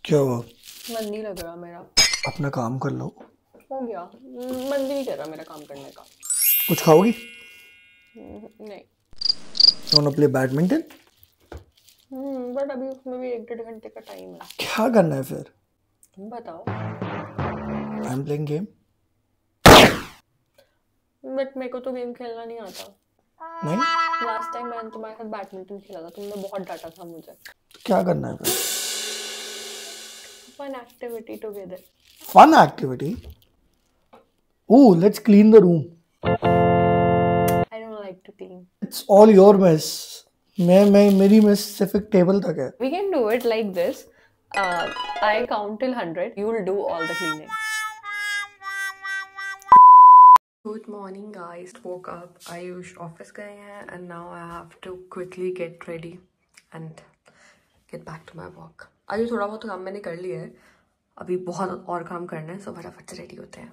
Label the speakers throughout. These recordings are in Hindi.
Speaker 1: क्या हुआ?
Speaker 2: मन नहीं लग रहा मेरा।
Speaker 1: अपना काम कर लो।
Speaker 2: हो गया। मन भी नहीं कर रहा मेरा काम करने का।
Speaker 1: कुछ खाओगी?
Speaker 2: नहीं।
Speaker 1: Want play badminton?
Speaker 2: बट अभी उसमें भी 1-1.5 घंटे का टाइम है।
Speaker 1: क्या करना है फिर?
Speaker 2: तुम बताओ।
Speaker 1: I am playing game.
Speaker 2: But मेरे को तो गेम खेलना नहीं आता।
Speaker 1: नहीं?
Speaker 2: लास्ट टाइम मैंने तुम्हारे साथ बैडमिंटन खेला था, तुमने बहुत डांटा था मुझे।
Speaker 1: क्या करना है फिर?
Speaker 2: Fun activity together.
Speaker 1: Fun activity? Oh, let's clean the room.
Speaker 2: I don't like to clean.
Speaker 1: It's all your mess. मैं मेरी मेस सिर्फ एक टेबल तक है।
Speaker 2: We can do it like this. I count till 100, you will do all the cleaning. Good morning guys, woke up. Ayush office गए हैं and now I have to quickly get ready and get back to my work. आज थोड़ा बहुत काम मैंने कर लिया है, अभी बहुत और काम करना है, सो फटाफट से रेडी होते हैं।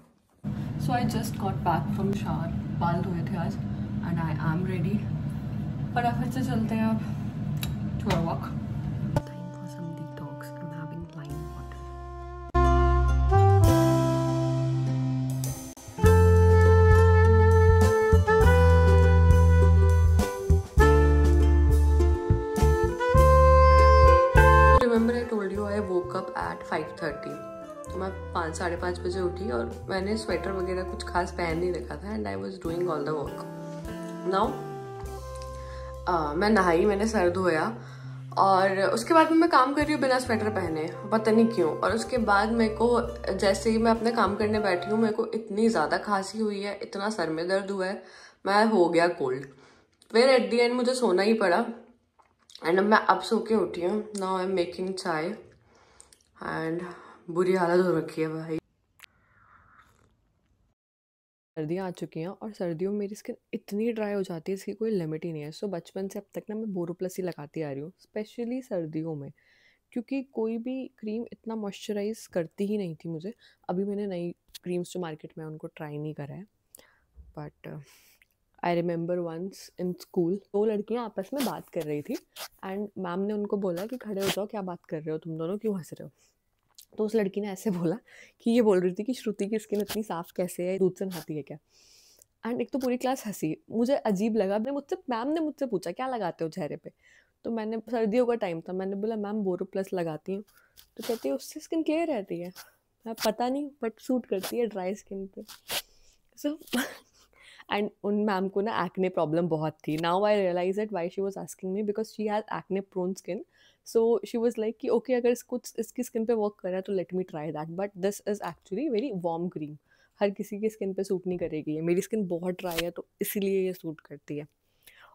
Speaker 2: So I just got back from shower, बाल धोए थे आज and I am ready. फटाफट से चलते हैं अब to our walk. Time for some detox. I'm having lime water. Remember I told you I woke up at 5:30. तो मैं 5-5:30 बजे उठी और मैंने स्वेटर वगैरह कुछ खास पहन नहीं रखा था and I was doing all the work. Now मैं नहाई, मैंने सर धोया और उसके बाद मैं काम कर रही हूँ बिना स्वेटर पहने, पता नहीं क्यों। और उसके बाद मेरे को जैसे ही मैं अपने काम करने बैठी हूँ, मेरे को इतनी ज़्यादा खांसी हुई है, इतना सर में दर्द हुआ है, मैं हो गया कोल्ड। फिर एट दी एंड मुझे सोना ही पड़ा एंड मैं अब सो के उठी हूँ। नाउ आई एम मेकिंग चाय एंड बुरी हालत हो रखी है भाई। सर्दियाँ आ चुकी हैं और सर्दियों में मेरी स्किन इतनी ड्राई हो जाती है, इसकी कोई लिमिट ही नहीं है। सो बचपन से अब तक ना मैं बोरोप्लस ही लगाती आ रही हूँ, स्पेशली सर्दियों में, क्योंकि कोई भी क्रीम इतना मॉइस्चराइज करती ही नहीं थी मुझे। अभी मैंने नई क्रीम्स जो मार्केट में उनको ट्राई नहीं करा है, but I remember once in school 2 लड़कियाँ आपस में बात कर रही थी एंड मैम ने उनको बोला कि खड़े हो जाओ, क्या बात कर रहे हो तुम दोनों, क्यों हंस रहे हो। तो उस लड़की ने ऐसे बोला कि ये बोल रही थी कि श्रुति की स्किन इतनी साफ कैसे है, दूध से नहाती है क्या। एंड एक तो पूरी क्लास हंसी, मुझे अजीब लगा। मैम ने मुझसे पूछा क्या लगाते हो चेहरे पे, तो मैंने, सर्दियों का टाइम था, मैंने बोला मैम बोरो प्लस लगाती हूँ। तो कहती है उससे स्किन क्लियर रहती है। मैं पता नहीं, बट सूट करती है ड्राई स्किन पे। सो एंड उन मैम को ना एक्ने प्रॉब्लम बहुत थी। Now I realise it why she was asking me, because she has acne prone skin. So she was like कि ओके अगर कुछ इसकी स्किन पे वर्क कर रहा है तो let me try that, but this is actually very warm cream, हर किसी की स्किन पे सूट नहीं करेगी ये। मेरी स्किन बहुत ड्राई है तो इसीलिए ये सूट करती है।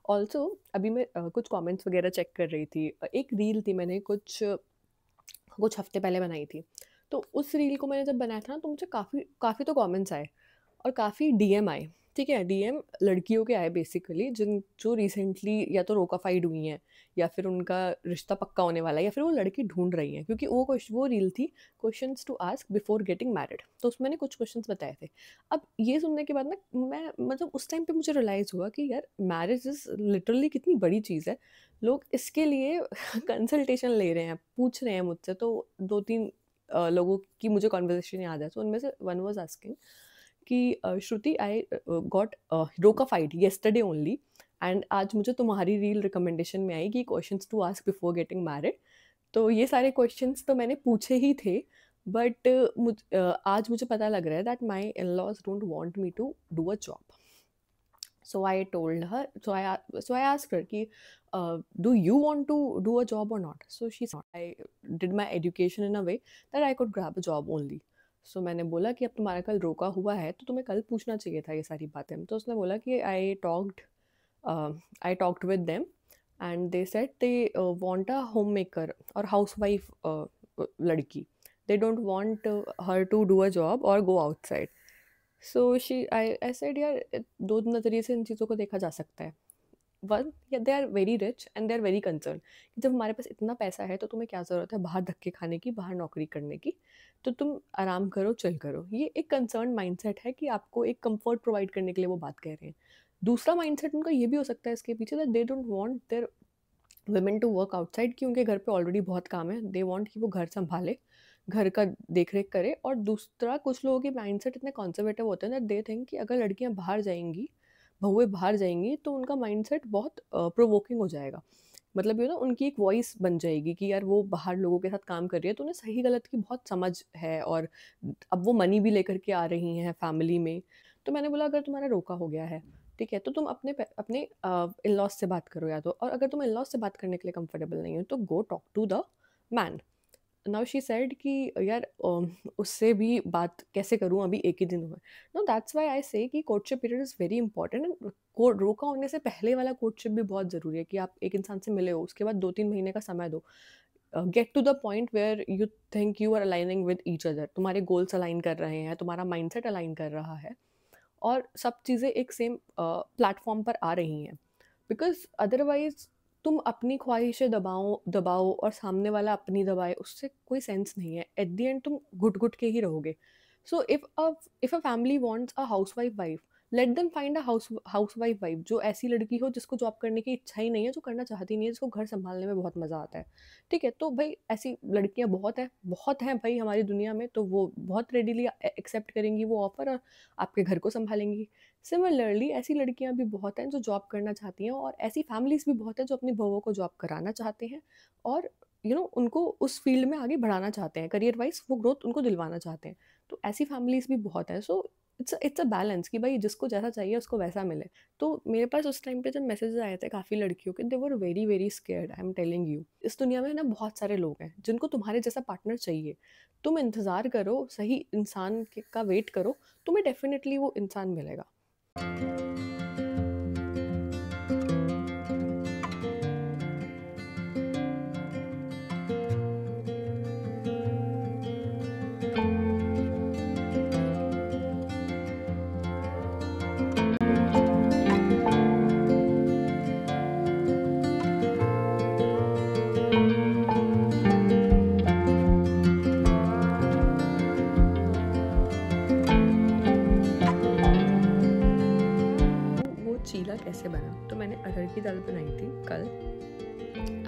Speaker 2: ऑल्सो अभी मैं कुछ कमेंट्स वगैरह चेक कर रही थी। एक रील थी मैंने कुछ कुछ हफ्ते पहले बनाई थी, तो उस रील को मैंने जब बनाया था ना, तो मुझे काफ़ी काफ़ी तो कमेंट्स आए और काफ़ी डीएम आए। ठीक है, डीएम लड़कियों के आए बेसिकली, जिन जो रिसेंटली या तो रोकाफाइड हुई हैं या फिर उनका रिश्ता पक्का होने वाला है या फिर वो लड़की ढूंढ रही हैं, क्योंकि वो रील थी questions to ask before getting married. तो उसमें मैंने कुछ क्वेश्चंस बताए थे। अब ये सुनने के बाद ना मैं मतलब उस टाइम पे मुझे रियलाइज़ हुआ कि यार मैरिज इज़ लिटरली कितनी बड़ी चीज़ है। लोग इसके लिए कंसल्टेशन ले रहे हैं, पूछ रहे हैं मुझसे। तो 2-3 लोगों की मुझे कॉन्वर्सेशन याद है। तो उनमें से वन वाज आस्किंग कि श्रुति आई गॉट रोकाफाइड येस्टरडे ओनली एंड आज मुझे तुम्हारी रील रिकमेंडेशन में आई कि questions to ask before getting married. तो ये सारे क्वेश्चंस तो मैंने पूछे ही थे, बट आज मुझे पता लग रहा है that my in laws don't want me to do a job. So I told her, so I asked her कि do you want to do a job or not? So she said I did my education in a way that I could grab a job only. So मैंने बोला कि अब तुम्हारा कल रोका हुआ है तो तुम्हें कल पूछना चाहिए था ये सारी बातें। तो उसने बोला कि I talked with them and they said they want a homemaker or housewife लड़की. They don't want her to do a job or go outside. So I said यार, दो नज़रिए से इन चीज़ों को देखा जा सकता है। One, they are very rich and they are very concern कि जब हमारे पास इतना पैसा है तो तुम्हें क्या ज़रूरत है बाहर धक्के खाने की, बाहर नौकरी करने की, तो तुम आराम करो, चिल करो। ये एक कंसर्न माइंडसेट है कि आपको एक कंफर्ट प्रोवाइड करने के लिए वो बात कह रहे हैं। दूसरा माइंडसेट उनका ये भी हो सकता है इसके पीछे that they don't want their women to work outside, कि उनके घर पे ऑलरेडी बहुत काम है, दे वांट कि वो घर संभाले, घर का देख रेख करे। और दूसरा, कुछ लोगों की माइंडसेट इतने कंजर्वेटिव होते हैं ना, दे थिंक कि अगर लड़कियां बाहर जाएंगी, बहुएं बाहर जाएंगी, तो उनका माइंडसेट बहुत प्रोवोकिंग हो जाएगा। मतलब उनकी एक वॉइस बन जाएगी कि यार वो बाहर लोगों के साथ काम कर रही है, तो उन्हें सही गलत की बहुत समझ है, और अब वो मनी भी लेकर के आ रही हैं फैमिली में। तो मैंने बोला अगर तुम्हारा रोका हो गया है, ठीक है, तो तुम अपने इन लॉज से बात करो या तो, और अगर तुम इन लॉज से बात करने के लिए कंफर्टेबल नहीं हो तो go talk to the man. Now she said कि यार उससे भी बात कैसे करूं, अभी एक ही दिन हुआ। नो, दैट्स व्हाई आई से कि courtship period is very important, and रोका होने से पहले वाला कोर्टशिप भी बहुत ज़रूरी है, कि आप एक इंसान से मिले हो, उसके बाद 2-3 महीने का समय दो, get to the point where you think you are aligning with each other, तुम्हारे गोल्स अलाइन कर रहे हैं, तुम्हारा माइंडसेट अलाइन कर रहा है, और सब चीज़ें एक सेम प्लेटफॉर्म पर आ रही हैं। बिकॉज अदरवाइज तुम अपनी ख्वाहिशें दबाओ दबाओ और सामने वाला अपनी दबाए, उससे कोई सेंस नहीं है। एट द एंड तुम घुट घुट के ही रहोगे। So if a family wants a housewife wife, let them find a housewife wife, जो ऐसी लड़की हो जिसको जॉब करने की इच्छा ही नहीं है, जो करना चाहती नहीं है, जिसको घर संभालने में बहुत मज़ा आता है। ठीक है, तो भाई ऐसी लड़कियां बहुत हैं भाई हमारी दुनिया में, तो वो बहुत रेडीली एक्सेप्ट करेंगी वो ऑफर, और आपके घर को संभालेंगी। सिमिलरली ऐसी लड़कियां भी बहुत हैं जो जॉब करना चाहती हैं, और ऐसी फैमिलीज भी बहुत हैं जो अपनी बहुओं को जॉब कराना चाहते हैं, और उनको उस फील्ड में आगे बढ़ाना चाहते हैं, करियर वाइज वो ग्रोथ उनको दिलवाना चाहते हैं। तो ऐसी फैमिलीज भी बहुत हैं। सो इट्स अ बैलेंस, कि भाई जिसको जैसा चाहिए उसको वैसा मिले। तो मेरे पास उस टाइम पे जब मैसेजेस आए थे काफ़ी लड़कियों के, they were very very scared. I am telling you, इस दुनिया में ना बहुत सारे लोग हैं जिनको तुम्हारे जैसा पार्टनर चाहिए। तुम इंतज़ार करो, सही इंसान का वेट करो, तुम्हें डेफिनेटली वो इंसान मिलेगा। चीला कैसे बना? तो मैंने अरहर की दाल बनाई थी कल।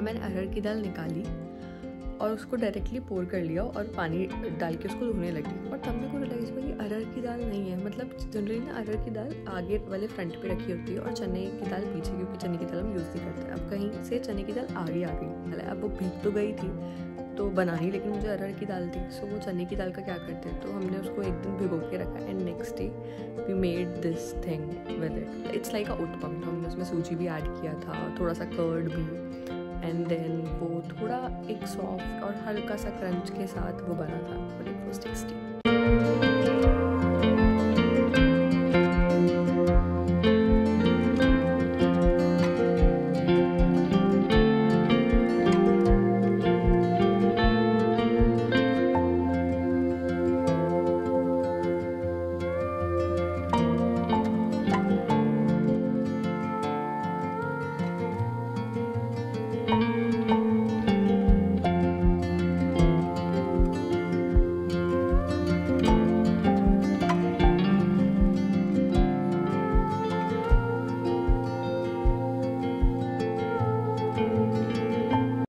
Speaker 2: मैंने अरहर की दाल निकाली और उसको डायरेक्टली पोर कर लिया और पानी डाल के उसको धोने लगी, और तब मेरे को रियलाइज़ हुआ कि अरहर की दाल नहीं है। मतलब जनरली ना अरहर की दाल आगे वाले फ्रंट पे रखी होती है और चने की दाल पीछे, क्योंकि चने की दाल हम यूज़ नहीं करते। अब कहीं से चने की दाल आगे आ गई, मतलब अब वो भीग तो गई थी तो बनानी, लेकिन मुझे अरहर की दाल थी। सो वो चने की दाल का क्या करते हैं, तो हमने उसको एक दिन भिगो के रखा, and next day we made this thing with it. It's like a uttapam. हमने उसमें सूजी भी ऐड किया था, थोड़ा सा कर्ड भी, एंड देन वो थोड़ा एक सॉफ्ट और हल्का सा क्रंच के साथ वो बना था, बट इट वाज टेस्टी।